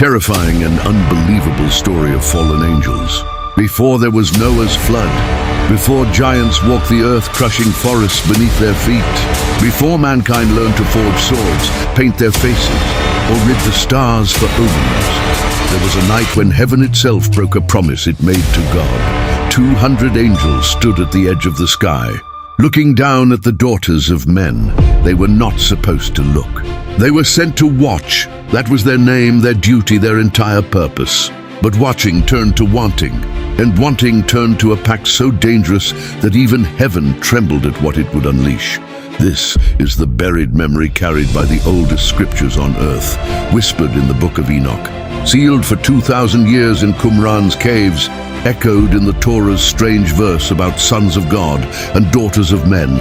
Terrifying and unbelievable story of fallen angels. Before there was Noah's flood, before giants walked the earth crushing forests beneath their feet, before mankind learned to forge swords, paint their faces, or rid the stars for omens, there was a night when heaven itself broke a promise it made to God. 200 angels stood at the edge of the sky, looking down at the daughters of men. They were not supposed to look. They were sent to watch. That was their name, their duty, their entire purpose. But watching turned to wanting, and wanting turned to a pact so dangerous that even heaven trembled at what it would unleash. This is the buried memory carried by the oldest scriptures on earth, whispered in the Book of Enoch, sealed for 2,000 years in Qumran's caves, echoed in the Torah's strange verse about sons of God and daughters of men,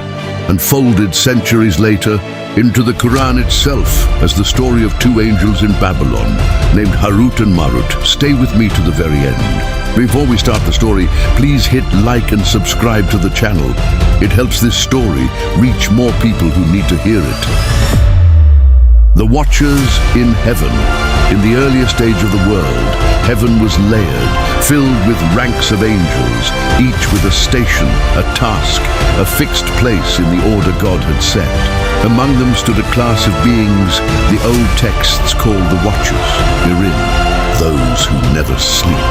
and folded centuries later into the Qur'an itself as the story of two angels in Babylon named Harut and Marut. Stay with me to the very end. Before we start the story, please hit like and subscribe to the channel. It helps this story reach more people who need to hear it. The Watchers in Heaven. In the earliest age of the world, heaven was layered, filled with ranks of angels, each with a station, a task, a fixed place in the order God had set. Among them stood a class of beings the old texts called the Watchers, herein, those who never sleep.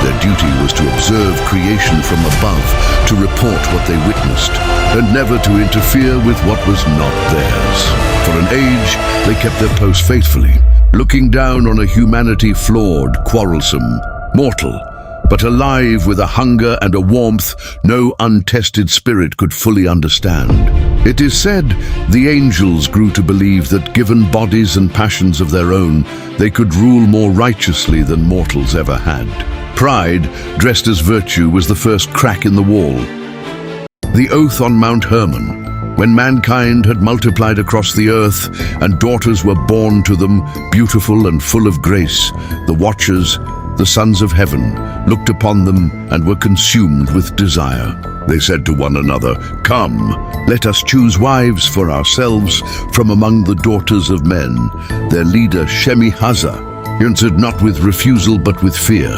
Their duty was to observe creation from above, to report what they witnessed, and never to interfere with what was not theirs. For an age, they kept their post faithfully, looking down on a humanity flawed, quarrelsome, mortal, but alive with a hunger and a warmth no untested spirit could fully understand. It is said the angels grew to believe that given bodies and passions of their own, they could rule more righteously than mortals ever had. Pride, dressed as virtue, was the first crack in the wall. The oath on Mount Hermon, when mankind had multiplied across the earth and daughters were born to them, beautiful and full of grace, the Watchers, the sons of heaven, looked upon them and were consumed with desire. They said to one another, "Come, let us choose wives for ourselves from among the daughters of men." Their leader, Shemi-Hazza, answered not with refusal but with fear,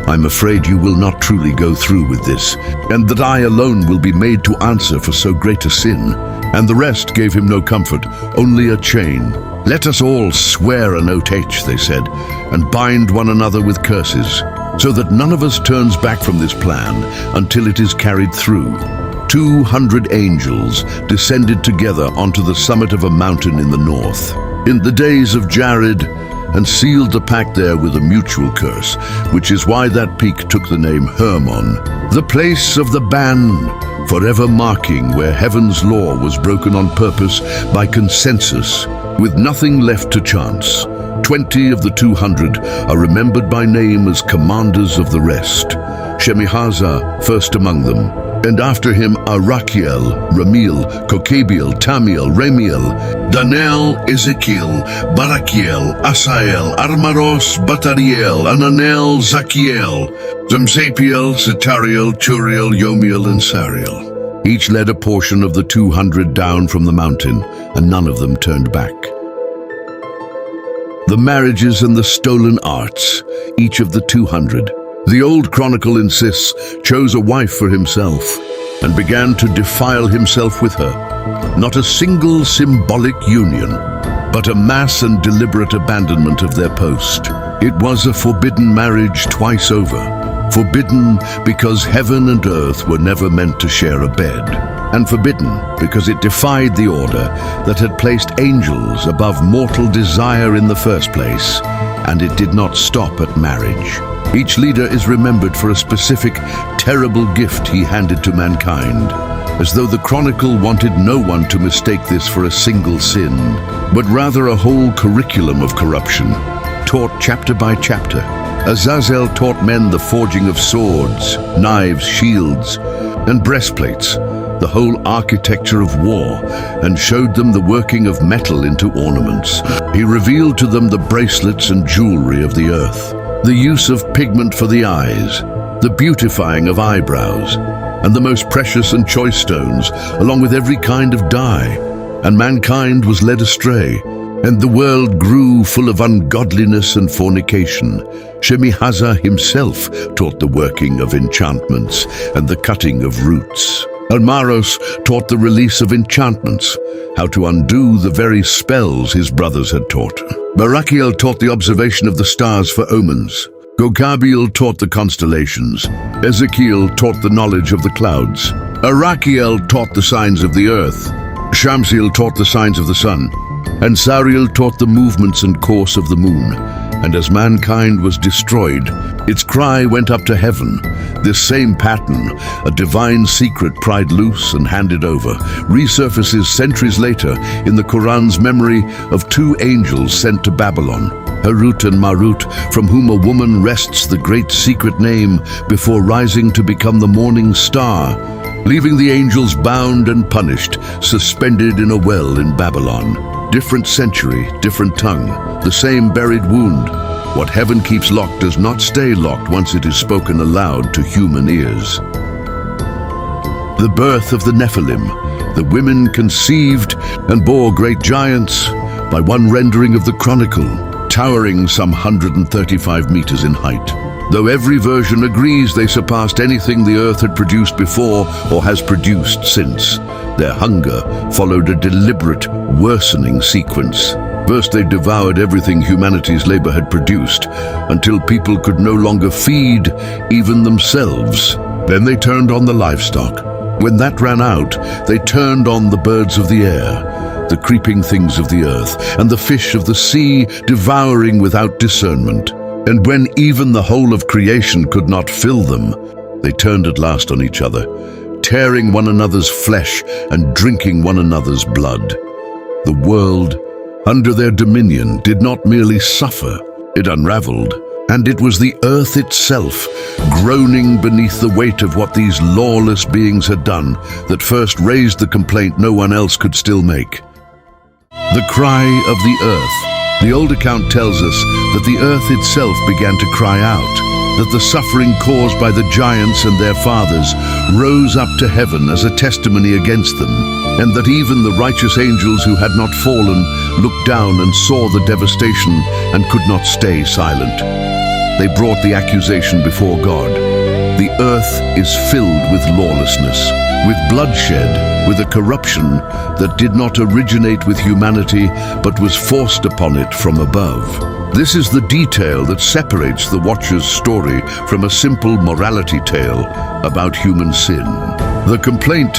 "I'm afraid you will not truly go through with this, and that I alone will be made to answer for so great a sin." And the rest gave him no comfort, only a chain. "Let us all swear an oath," they said, "and bind one another with curses, so that none of us turns back from this plan until it is carried through." 200 angels descended together onto the summit of a mountain in the north, in the days of Jared, and sealed the pact there with a mutual curse, which is why that peak took the name Hermon, the place of the ban, forever marking where heaven's law was broken on purpose by consensus, with nothing left to chance. 20 of the 200 are remembered by name as commanders of the rest. Shemi-Hazza first among them, and after him Arachiel, Ramiel, Kokabiel, Tamiel, Ramiel, Daniel, Ezekiel, Barachiel, Asael, Armaros, Batariel, Ananel, Zachiel, Zamsapiel, Setariel, Turiel, Yomiel, and Sariel. Each led a portion of the 200 down from the mountain, and none of them turned back. The marriages and the stolen arts, each of the 200. The old chronicle insists, chose a wife for himself and began to defile himself with her. Not a single symbolic union, but a mass and deliberate abandonment of their post. It was a forbidden marriage twice over. Forbidden because heaven and earth were never meant to share a bed. And forbidden because it defied the order that had placed angels above mortal desire in the first place. And it did not stop at marriage. Each leader is remembered for a specific, terrible gift he handed to mankind, as though the chronicle wanted no one to mistake this for a single sin, but rather a whole curriculum of corruption, taught chapter by chapter. Azazel taught men the forging of swords, knives, shields, and breastplates, the whole architecture of war, and showed them the working of metal into ornaments. He revealed to them the bracelets and jewelry of the earth, the use of pigment for the eyes, the beautifying of eyebrows, and the most precious and choice stones, along with every kind of dye. And mankind was led astray, And the world grew full of ungodliness and fornication. Shemihaza himself taught the working of enchantments and the cutting of roots. Almaros taught the release of enchantments, how to undo the very spells his brothers had taught. Barakiel taught the observation of the stars for omens. Gogabiel taught the constellations. Ezekiel taught the knowledge of the clouds. Arakiel taught the signs of the earth. Shamsiel taught the signs of the sun. And Sariel taught the movements and course of the moon. And as mankind was destroyed, its cry went up to heaven. This same pattern, a divine secret pried loose and handed over, resurfaces centuries later in the Qur'an's memory of two angels sent to Babylon, Harut and Marut, from whom a woman wrests the great secret name before rising to become the morning star, leaving the angels bound and punished, suspended in a well in Babylon. Different century, different tongue, the same buried wound. What heaven keeps locked does not stay locked once it is spoken aloud to human ears. The birth of the Nephilim. The women conceived and bore great giants, by one rendering of the chronicle, towering some 135 meters in height. Though every version agrees they surpassed anything the earth had produced before or has produced since, their hunger followed a deliberate, worsening sequence. First, they devoured everything humanity's labor had produced, until people could no longer feed even themselves. Then they turned on the livestock. When that ran out, they turned on the birds of the air, the creeping things of the earth, and the fish of the sea, devouring without discernment. And when even the whole of creation could not fill them, they turned at last on each other, tearing one another's flesh and drinking one another's blood. The world, under their dominion, did not merely suffer, it unraveled, and it was the earth itself, groaning beneath the weight of what these lawless beings had done, that first raised the complaint no one else could still make. The cry of the earth. The old account tells us that the earth itself began to cry out, that the suffering caused by the giants and their fathers rose up to heaven as a testimony against them, and that even the righteous angels who had not fallen looked down and saw the devastation and could not stay silent. They brought the accusation before God. The earth is filled with lawlessness, with bloodshed, with a corruption that did not originate with humanity but was forced upon it from above. This is the detail that separates the Watcher's story from a simple morality tale about human sin. The complaint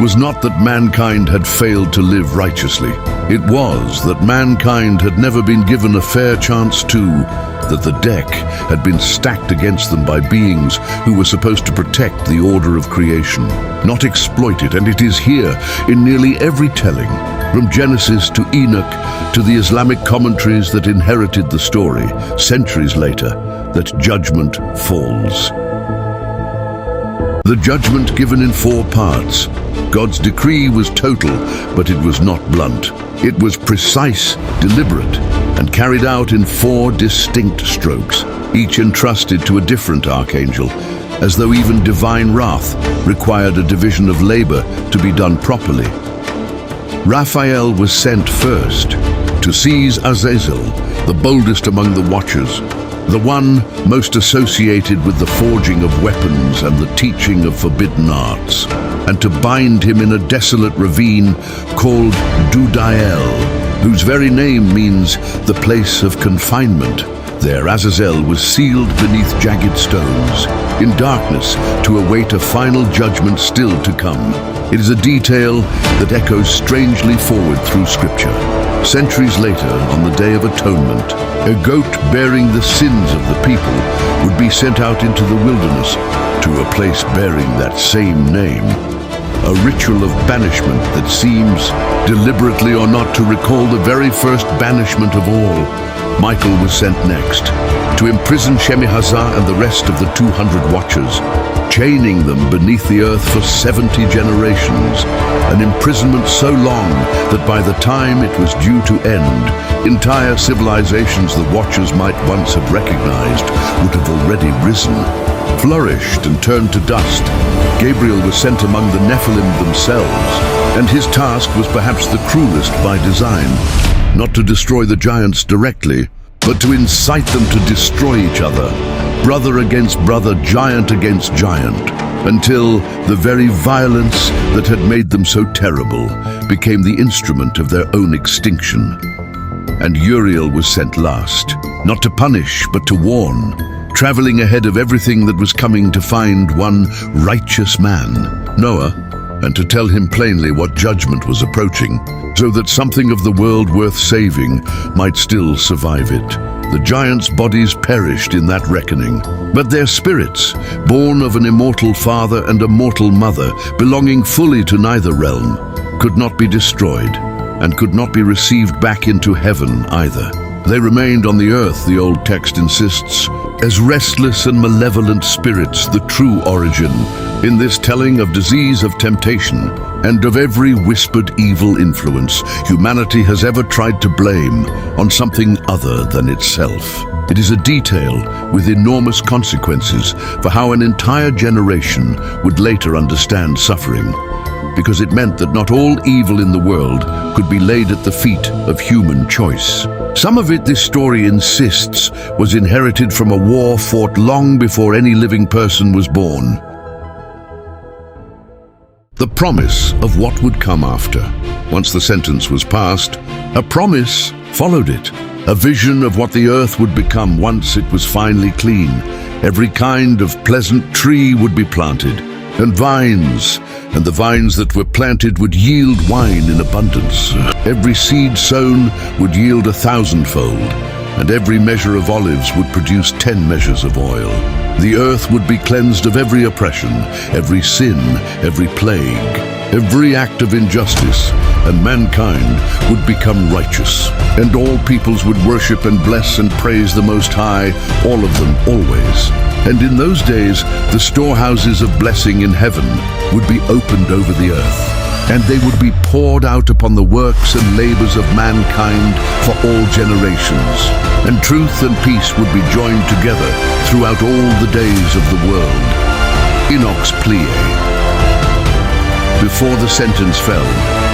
was not that mankind had failed to live righteously. It was that mankind had never been given a fair chance to, that the deck had been stacked against them by beings who were supposed to protect the order of creation, not exploit it. And it is here, in nearly every telling, from Genesis to Enoch to the Islamic commentaries that inherited the story, centuries later, that judgment falls. The judgment given in 4 parts. God's decree was total, but it was not blunt. It was precise, deliberate, and carried out in 4 distinct strokes, each entrusted to a different archangel, as though even divine wrath required a division of labor to be done properly. Raphael was sent first to seize Azazel, the boldest among the Watchers, the one most associated with the forging of weapons and the teaching of forbidden arts, and to bind him in a desolate ravine called Dudael, whose very name means the place of confinement. There Azazel was sealed beneath jagged stones, in darkness, to await a final judgment still to come. It is a detail that echoes strangely forward through Scripture. Centuries later, on the Day of Atonement, a goat bearing the sins of the people would be sent out into the wilderness to a place bearing that same name. A ritual of banishment that seems, deliberately or not, to recall the very first banishment of all. Michael was sent next, to imprison Shemihaza and the rest of the 200 Watchers, chaining them beneath the earth for 70 generations, an imprisonment so long that by the time it was due to end, entire civilizations the Watchers might once have recognized would have already risen, flourished and turned to dust. Gabriel was sent among the Nephilim themselves, and his task was perhaps the cruelest by design. not to destroy the giants directly, but to incite them to destroy each other, brother against brother, giant against giant, until the very violence that had made them so terrible became the instrument of their own extinction. And Uriel was sent last, not to punish but to warn, traveling ahead of everything that was coming to find one righteous man, Noah, and to tell him plainly what judgment was approaching, so that something of the world worth saving might still survive it. The giants' bodies perished in that reckoning, but their spirits, born of an immortal father and a mortal mother, belonging fully to neither realm, could not be destroyed, and could not be received back into heaven either. They remained on the earth, the old text insists, as restless and malevolent spirits, the true origin, in this telling of disease, of temptation, and of every whispered evil influence humanity has ever tried to blame on something other than itself. It is a detail with enormous consequences for how an entire generation would later understand suffering, because it meant that not all evil in the world could be laid at the feet of human choice. Some of it, this story insists, was inherited from a war fought long before any living person was born. The promise of what would come after. Once the sentence was passed, a promise followed it. A vision of what the earth would become once it was finally clean. Every kind of pleasant tree would be planted, and vines, and the vines that were planted would yield wine in abundance. Every seed sown would yield 1,000-fold, and every measure of olives would produce 10 measures of oil. The earth would be cleansed of every oppression, every sin, every plague, every act of injustice, and mankind would become righteous. And all peoples would worship and bless and praise the Most High, all of them, always. And in those days, the storehouses of blessing in heaven would be opened over the earth, and they would be poured out upon the works and labors of mankind for all generations. And truth and peace would be joined together throughout all the days of the world. Enoch's plea. Before the sentence fell,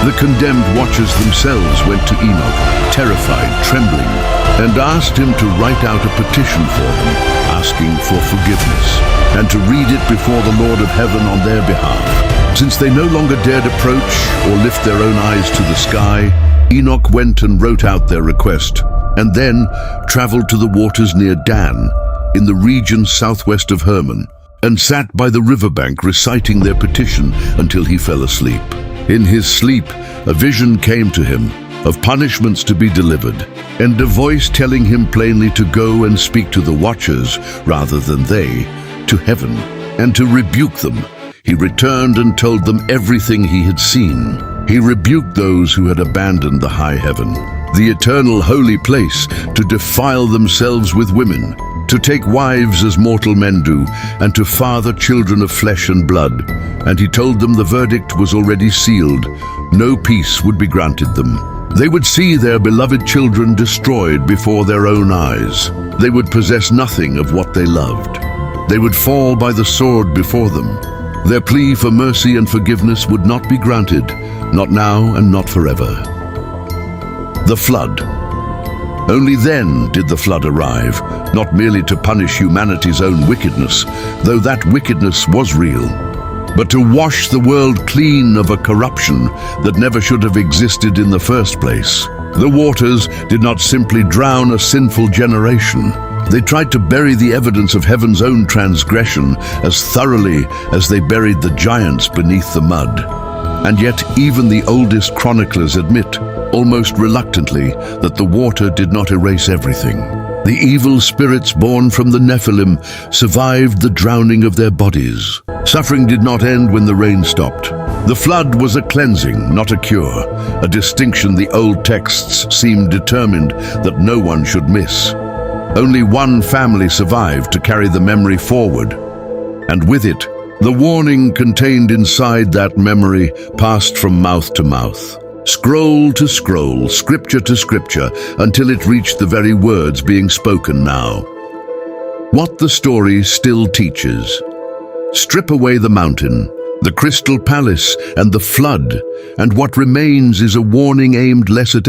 the condemned watchers themselves went to Enoch, terrified, trembling, and asked him to write out a petition for them, asking for forgiveness, and to read it before the Lord of heaven on their behalf. Since they no longer dared approach or lift their own eyes to the sky, Enoch went and wrote out their request, and then traveled to the waters near Dan, in the region southwest of Hermon, and sat by the riverbank reciting their petition until he fell asleep. In his sleep, a vision came to him of punishments to be delivered, and a voice telling him plainly to go and speak to the watchers rather than they, to heaven, and to rebuke them. He returned and told them everything he had seen. He rebuked those who had abandoned the high heaven, the eternal holy place, to defile themselves with women, to take wives as mortal men do, and to father children of flesh and blood. And he told them the verdict was already sealed. No peace would be granted them. They would see their beloved children destroyed before their own eyes. They would possess nothing of what they loved. They would fall by the sword before them. Their plea for mercy and forgiveness would not be granted, not now and not forever. The flood. Only then did the flood arrive, not merely to punish humanity's own wickedness, though that wickedness was real, but to wash the world clean of a corruption that never should have existed in the first place. The waters did not simply drown a sinful generation. They tried to bury the evidence of heaven's own transgression as thoroughly as they buried the giants beneath the mud. And yet even the oldest chroniclers admit, almost reluctantly, that the water did not erase everything. The evil spirits born from the Nephilim survived the drowning of their bodies. Suffering did not end when the rain stopped. The flood was a cleansing, not a cure, a distinction the old texts seemed determined that no one should miss. Only one family survived to carry the memory forward, and with it, the warning contained inside that memory passed from mouth to mouth, scroll to scroll, scripture to scripture, until it reached the very words being spoken now. What the story still teaches. Strip away the mountain, the crystal palace, and the flood, and what remains is a warning aimed less at